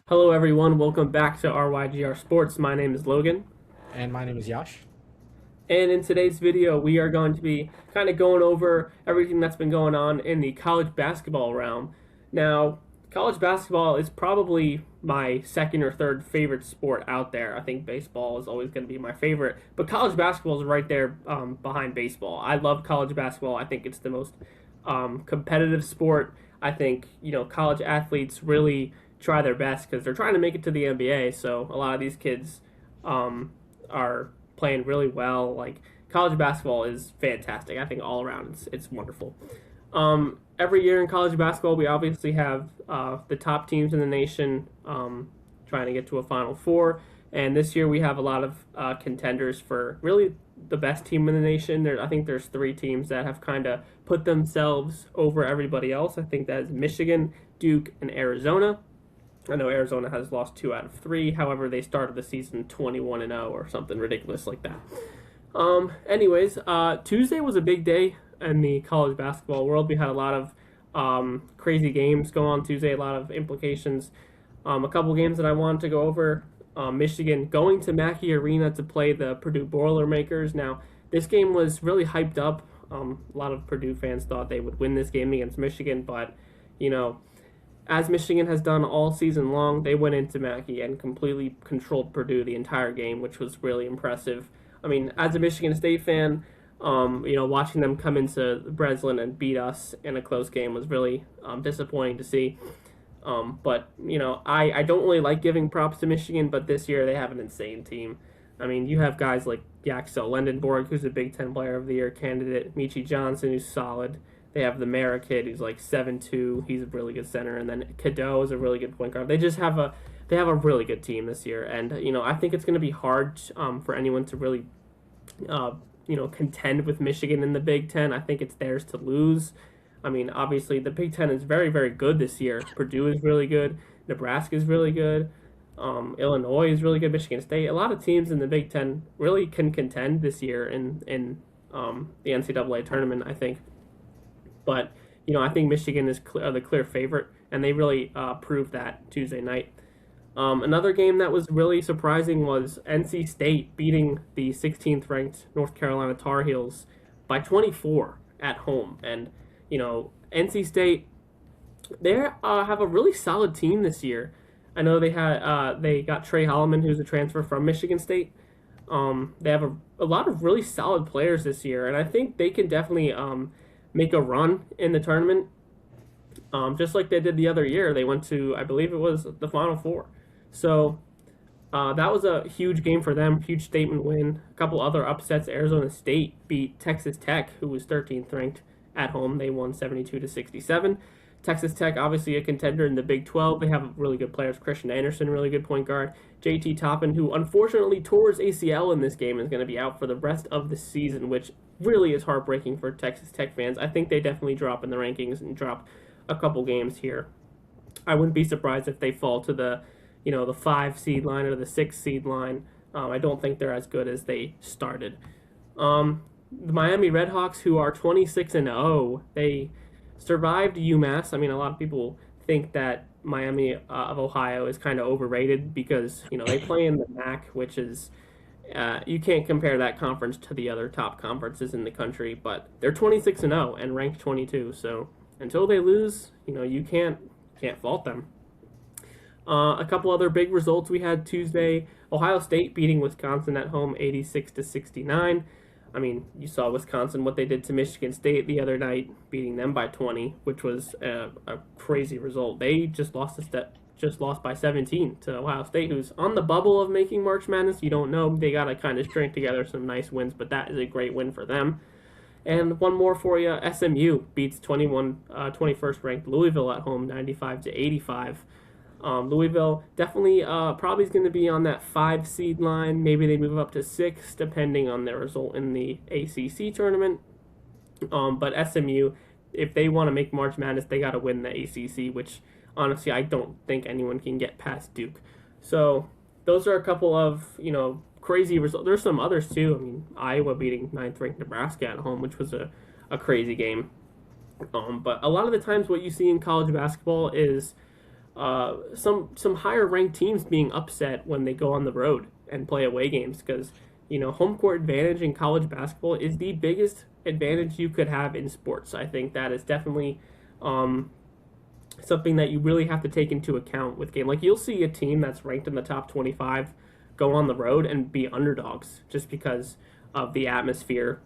Hello, everyone. Welcome back to RYGR Sports. My name is Logan. And my name is Yash. And in today's video, we are going to be kind of going over everything that's been going on in the college basketball realm. Now, college basketball is probably my second or third favorite sport out there. I think baseball is always going to be my favorite, but college basketball is right there behind baseball. I love college basketball. I think it's the most competitive sport. I think, college athletes really try their best because they're trying to make it to the NBA. So a lot of these kids are playing really well. Like college basketball is fantastic. I think all around it's wonderful. Every year in college basketball, we obviously have the top teams in the nation trying to get to a Final Four. And this year we have a lot of contenders for really the best team in the nation. I think there's three teams that have kind of put themselves over everybody else. I think that is Michigan, Duke, and Arizona. I know Arizona has lost 2 out of 3. However, they started the season 21-0 or something ridiculous like that. Anyways, Tuesday was a big day in the college basketball world. We had a lot of crazy games go on Tuesday, a lot of implications. A couple games that I wanted to go over. Michigan going to Mackey Arena to play the Purdue Boilermakers. Now, this game was really hyped up. A lot of Purdue fans thought they would win this game against Michigan, but, as Michigan has done all season long, they went into Mackey and completely controlled Purdue the entire game, which was really impressive. I mean, as a Michigan State fan, watching them come into Breslin and beat us in a close game was really disappointing to see. But I don't really like giving props to Michigan, but this year they have an insane team. I mean, you have guys like Yaxel Lendenborg, who's a Big Ten Player of the Year candidate, Michi Johnson, who's solid. They have the Mara kid, who's like 7'2". He's a really good center, and then Cadeau is a really good point guard. They just have a really good team this year, and I think it's going to be hard for anyone to really contend with Michigan in the Big Ten. I think it's theirs to lose. I mean, obviously, the Big Ten is very, very good this year. Purdue is really good. Nebraska is really good. Illinois is really good. Michigan State. A lot of teams in the Big Ten really can contend this year in the NCAA tournament, I think. But, I think Michigan is the clear favorite, and they really proved that Tuesday night. Another game that was really surprising was NC State beating the 16th ranked North Carolina Tar Heels by 24 at home. And, NC State, they have a really solid team this year. I know they got Trey Holloman, who's a transfer from Michigan State. They have a lot of really solid players this year, and I think they can definitely make a run in the tournament. Just like they did the other year. They went to, I believe it was the Final Four. So that was a huge game for them, huge statement win. A couple other upsets. Arizona State beat Texas Tech, who was 13th ranked at home. They won 72-67. Texas Tech, obviously a contender in the Big 12. They have really good players. Christian Anderson, really good point guard. JT Toppin, who unfortunately tore his ACL in this game, is going to be out for the rest of the season, which really is heartbreaking for Texas Tech fans. I think they definitely drop in the rankings and drop a couple games here. I wouldn't be surprised if they fall to the 5 seed line or the 6 seed line. I don't think they're as good as they started. The Miami Redhawks, who are 26-0, they survived UMass. I mean, a lot of people think that Miami of Ohio is kind of overrated because they play in the MAC, which is you can't compare that conference to the other top conferences in the country. But they're 26-0 and ranked 22. So until they lose, you can't fault them. A couple other big results we had Tuesday. Ohio State beating Wisconsin at home 86-69. I mean, you saw Wisconsin, what they did to Michigan State the other night, beating them by 20, which was a crazy result. They just lost by 17 to Ohio State, who's on the bubble of making March Madness. You don't know. They got to kind of string together some nice wins, but that is a great win for them. And one more for you, SMU beats 21st ranked Louisville at home 95-85. Louisville definitely probably is going to be on that 5 seed line. Maybe they move up to 6 depending on their result in the ACC tournament. But SMU, if they want to make March Madness, they got to win the ACC, which honestly I don't think anyone can get past Duke. So those are a couple of crazy results. There's some others too. I mean, Iowa beating 9th ranked Nebraska at home, which was a crazy game. But a lot of the times what you see in college basketball is some higher ranked teams being upset when they go on the road and play away games because home court advantage in college basketball is the biggest advantage you could have in sports. I think that is definitely um, something that you really have to take into account with game. Like you'll see a team that's ranked in the top 25 go on the road and be underdogs just because of the atmosphere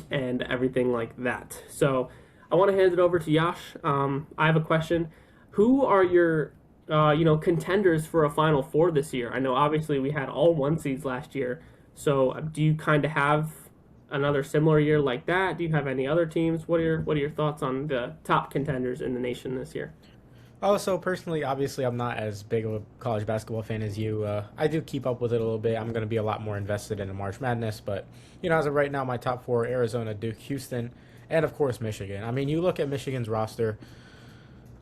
and everything like that. So I want to hand it over to Yash. I have a question. Who are your contenders for a Final Four this year? I know obviously we had all one seeds last year. So do you kind of have another similar year like that? Do you have any other teams? What are your thoughts on the top contenders in the nation this year? Oh, so personally, obviously, I'm not as big of a college basketball fan as you. I do keep up with it a little bit. I'm going to be a lot more invested in the March Madness, but as of right now, my top four: Arizona, Duke, Houston, and of course Michigan. I mean, you look at Michigan's roster.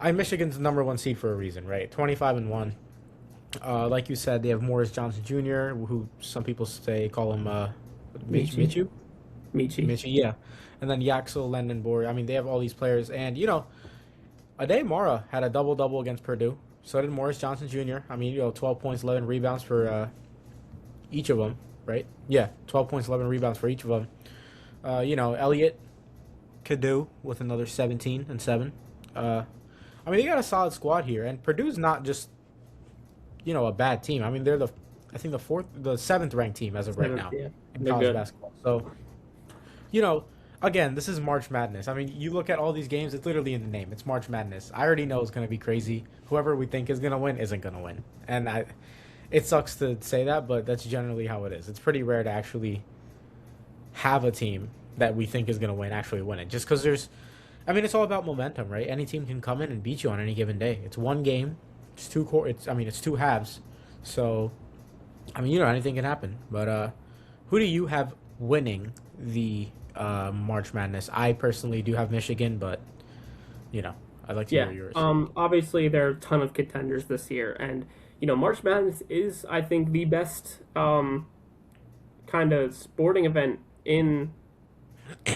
Michigan's the number one seed for a reason, right? 25-1. Like you said, they have Morris Johnson Jr., who some people call him Michi. Michu. Michi. Michi, yeah, and then Yaxel Lendenborg. I mean, they have all these players, and Ade Mara had a double double against Purdue. So did Morris Johnson Jr. I mean, 12 points, 11 rebounds for each of them, right? Yeah, 12 points, 11 rebounds for each of them. Elliott could do with another 17 and 7. I mean, they got a solid squad here, and Purdue's not just a bad team. I mean, they're I think the seventh ranked team as of right Seventh, now yeah. in They're college good. basketball. So you know, again, this is March Madness. I mean, you look at all these games, it's literally in the name. It's March Madness. I already know it's going to be crazy. Whoever we think is going to win isn't going to win. It sucks to say that, but that's generally how it is. It's pretty rare to actually have a team that we think is going to win actually win it. Just because it's all about momentum, right? Any team can come in and beat you on any given day. It's one game. It's two halves. So, anything can happen. But who do you have winning the March Madness? I personally do have Michigan, but I'd like to Yeah. hear yours. Obviously, there are a ton of contenders this year, and March Madness is, I think, the best kind of sporting event in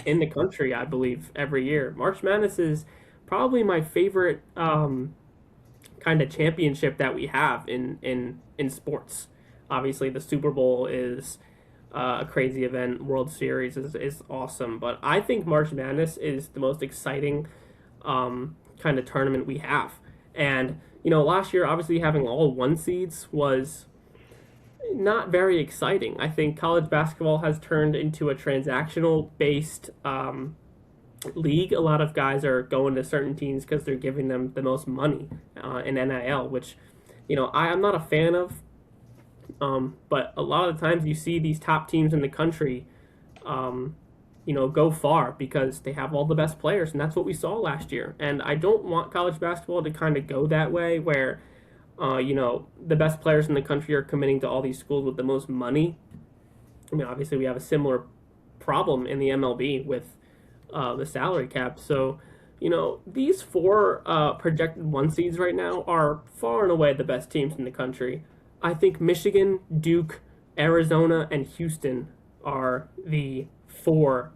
the country. I believe every year, March Madness is probably my favorite kind of championship that we have in sports. Obviously, the Super Bowl is a crazy event. World Series is awesome, but I think March Madness is the most exciting kind of tournament we have. And last year, obviously having all one seeds was not very exciting. I think college basketball has turned into a transactional based league. A lot of guys are going to certain teams because they're giving them the most money in NIL, which I'm not a fan of. But a lot of the times you see these top teams in the country, go far because they have all the best players, and that's what we saw last year. And I don't want college basketball to kind of go that way, where, the best players in the country are committing to all these schools with the most money. I mean, obviously we have a similar problem in the MLB with the salary cap. So, these four projected one seeds right now are far and away the best teams in the country. I think Michigan, Duke, Arizona, and Houston are the four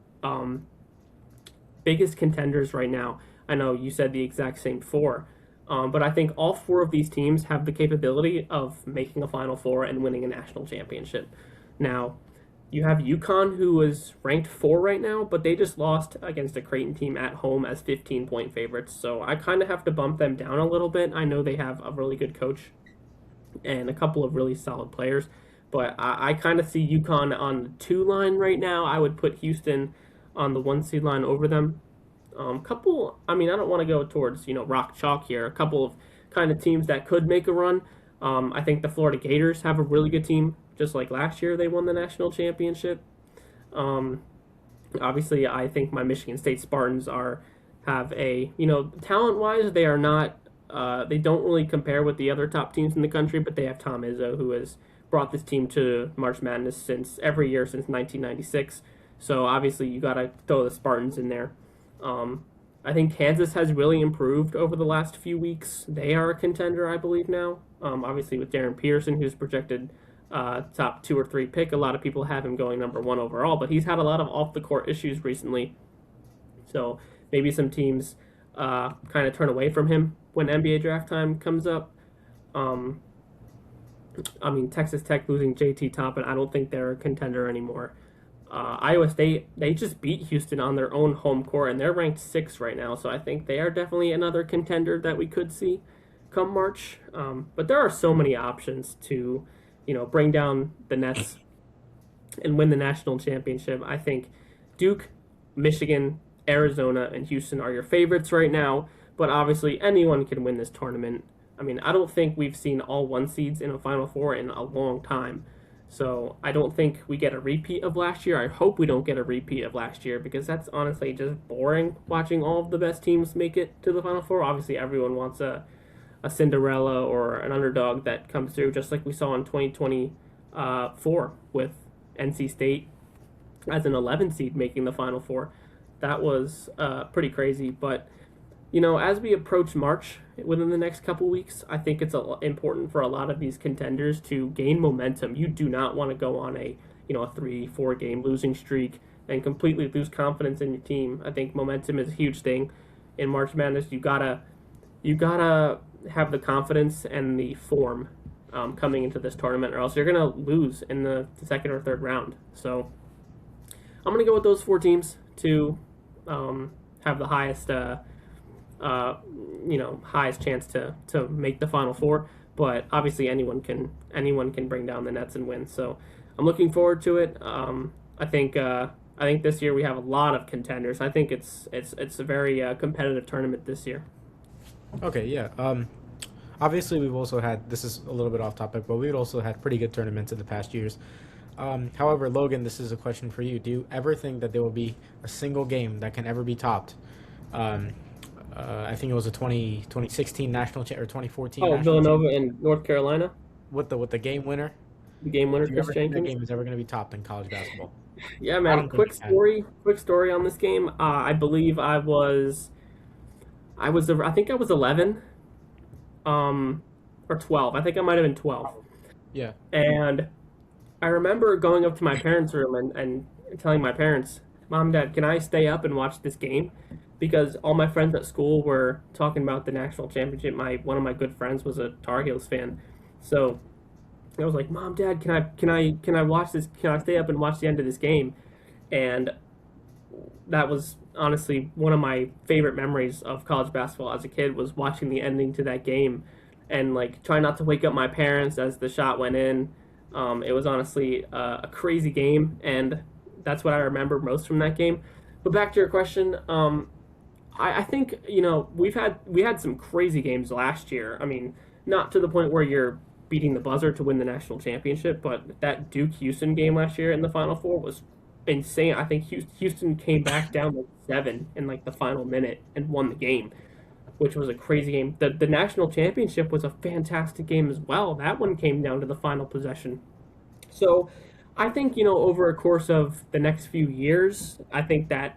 biggest contenders right now. I know you said the exact same four, but I think all four of these teams have the capability of making a Final Four and winning a national championship. Now, you have UConn, who is ranked four right now, but they just lost against a Creighton team at home as 15-point favorites. So I kind of have to bump them down a little bit. I know they have a really good coach and a couple of really solid players. But I kind of see UConn on the two line right now. I would put Houston on the one seed line over them. I don't want to go towards, rock chalk here. A couple of kind of teams that could make a run. I think the Florida Gators have a really good team. Just like last year, they won the national championship. Um, Obviously, I think my Michigan State Spartans have talent wise, they are not. They don't really compare with the other top teams in the country, but they have Tom Izzo, who has brought this team to March Madness every year since 1996. So obviously, you got to throw the Spartans in there. I think Kansas has really improved over the last few weeks. They are a contender, I believe now. Obviously, with Darren Peterson, who's projected top 2 or 3 pick. A lot of people have him going number 1 overall, but he's had a lot of off the court issues recently. So maybe some teams kind of turn away from him when NBA draft time comes up. Um, I mean, Texas Tech losing JT Toppin, I don't think they're a contender anymore. Iowa State, they just beat Houston on their own home court, and they're ranked sixth right now. So I think they are definitely another contender that we could see come March. But there are so many options to, bring down the Nets and win the national championship. I think Duke, Michigan, Arizona, and Houston are your favorites right now. But obviously, anyone can win this tournament. I mean, I don't think we've seen all one seeds in a Final Four in a long time. So I don't think we get a repeat of last year. I hope we don't get a repeat of last year because that's honestly just boring watching all of the best teams make it to the Final Four. Obviously, everyone wants a Cinderella or an underdog that comes through, just like we saw in 2024 with NC State as an 11 seed making the Final Four. That was pretty crazy. But, as we approach March within the next couple weeks, I think it's important for a lot of these contenders to gain momentum. You do not want to go on a 3-4 game losing streak and completely lose confidence in your team. I think momentum is a huge thing in March Madness. You gotta have the confidence and the form coming into this tournament, or else you're gonna lose in the second or third round. So I'm gonna go with those four teams to have the highest chance to make the Final Four. But obviously anyone can bring down the Nets and win. So I'm looking forward to it. I think this year we have a lot of contenders. I think it's a very competitive tournament this year. Okay, yeah. Obviously, we've also had, this is a little bit off topic, but we've also had pretty good tournaments in the past years. However, Logan, this is a question for you. Do you ever think that there will be a single game that can ever be topped? I think it was a 2016 national or 2014 Oh, national Villanova championship and North Carolina, with the game winner. the game winner, Do you Chris ever think that Jenkins. game is ever going to be topped in college basketball? Yeah, I man. don't think Quick it can. story. Quick story on this game. I believe I think I was 11, or 12. I think I might have been 12. Yeah. And I remember going up to my parents' room and telling my parents, "Mom, Dad, can I stay up and watch this game?" Because all my friends at school were talking about the national championship. One of my good friends was a Tar Heels fan, so I was like, "Mom, Dad, can I watch this? Can I stay up and watch the end of this game?" And that was honestly one of my favorite memories of college basketball as a kid was watching the ending to that game and like trying not to wake up my parents as the shot went in. It was honestly a crazy game, and that's what I remember most from that game. But back to your question, I think we had some crazy games last year. I mean, not to the point where you're beating the buzzer to win the national championship, but that Duke Houston game last year in the Final Four was insane. I think Houston came back down like 7 in like the final minute and won the game, which was a crazy game. The national championship was a fantastic game as well. That one came down to the final possession. So I think, over a course of the next few years, I think that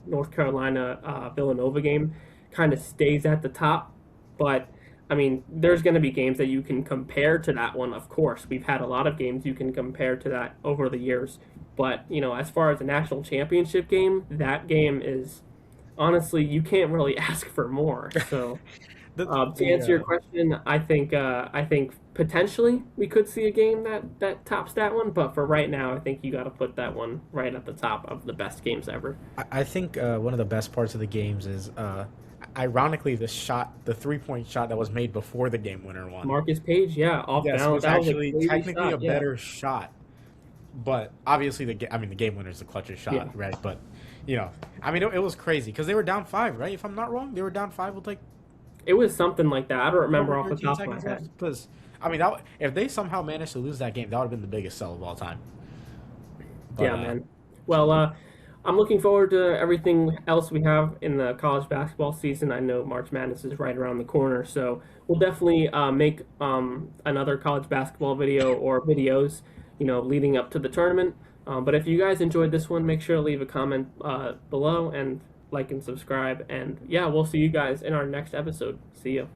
North Carolina Villanova game kind of stays at the top. But I mean, there's going to be games that you can compare to that one, of course. We've had a lot of games you can compare to that over the years. But, as far as a national championship game, that game is honestly, you can't really ask for more. So, The, to answer your the question, I think potentially we could see a game that tops that one. But for right now, I think you got to put that one right at the top of the best games ever. I think one of the best parts of the games is, ironically, the 3-point shot that was made before the game winner won. Marcus Page, yeah, off Yes, balance. was That was a actually crazy technically a shot. Yeah, better shot, but obviously the game winner is the clutchest yeah. shot, right? But I mean, it was crazy because they were down 5, right? If I'm not wrong, they were down 5 with like It was something like that. I don't 12 remember or off the 13 top of my seconds head. left. Because I mean, if they somehow managed to lose that game, that would have been the biggest sell of all time. But Yeah, man. Well, I'm looking forward to everything else we have in the college basketball season. I know March Madness is right around the corner, so we'll definitely make another college basketball video or videos, leading up to the tournament. But if you guys enjoyed this one, make sure to leave a comment below and like and subscribe. And yeah, we'll see you guys in our next episode. See ya.